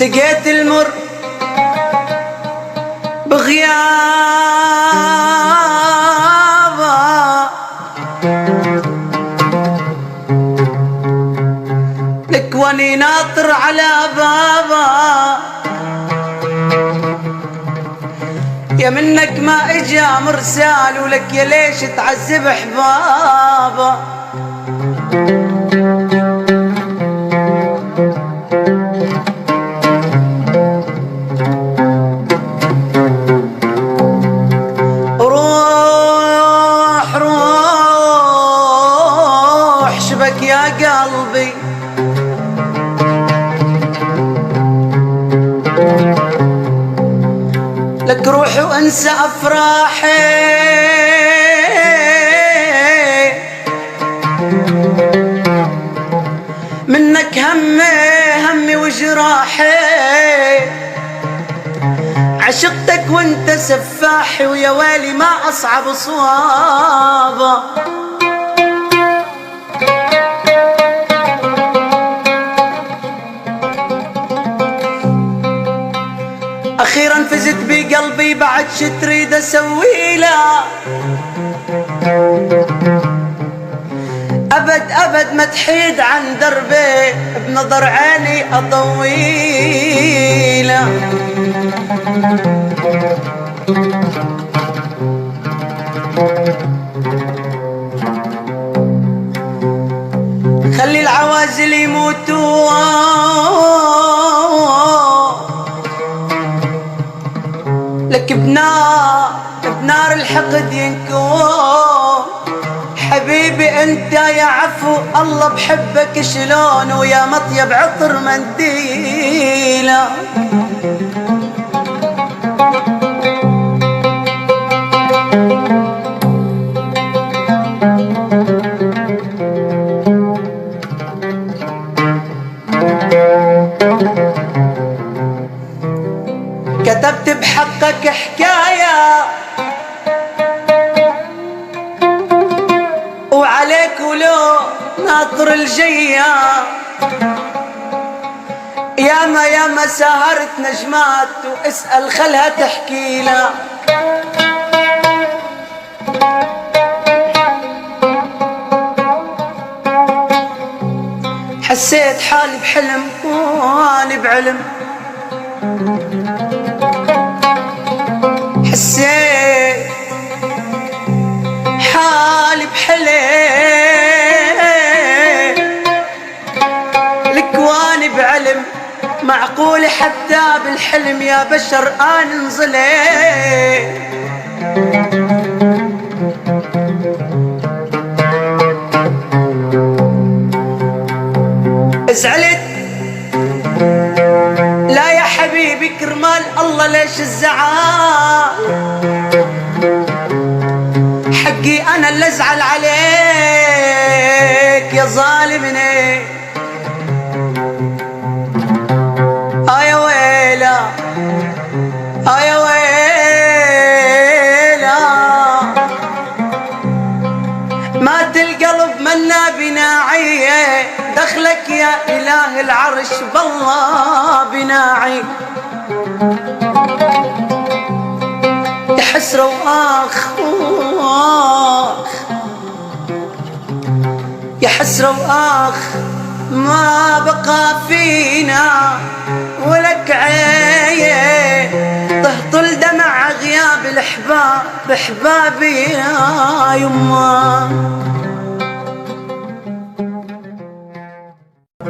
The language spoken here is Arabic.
سقيت المر بغيابه، لك واني ناطر على بابه، يا منك ما اجا مرسال، ولك يا ليش تعذب احبابه. روح روح شبك يا قلبي، لك روح وانسى افراحي، منك همي وجراحي، عشقتك وانت سفاحي، ويا ويلي ما اصعب صوابه. اخيرا فزت بقلبي، بعد شي تريد اسوي له؟ ابد ابد ما تحيد عن دربي، بنظر عيني اطويله. خلي العوازل يموتوا، لك بنار الحقد ينكون. حبيبي انت يا عفو الله بحبك شلون، ويا مطيب عطر منديله. كتبت بحقك حكاية وعليك ولو ناطر الجية، ياما سهرت نجمات واسأل خلها تحكي له. حسيت حالي بحلم واني بعلم، حسيت حالي بحلم، لك واني بعلم. معقول حتى بالحلم يا بشر انا انظلم؟ زعلت لا يا حبيبي كرمال الله ليش الزعل؟ حقي انا اللي ازعل عليك يا ظالمني. يا ويلا يا ويلا، مات القلب منا بناعيه، دخلك يا اله العرش بالله بناعي. يا حسرة واخ يا حسرة واخ، ما بقى فينا ولك عيه، تهطل دمع غياب الاحباب احبابي يا يما.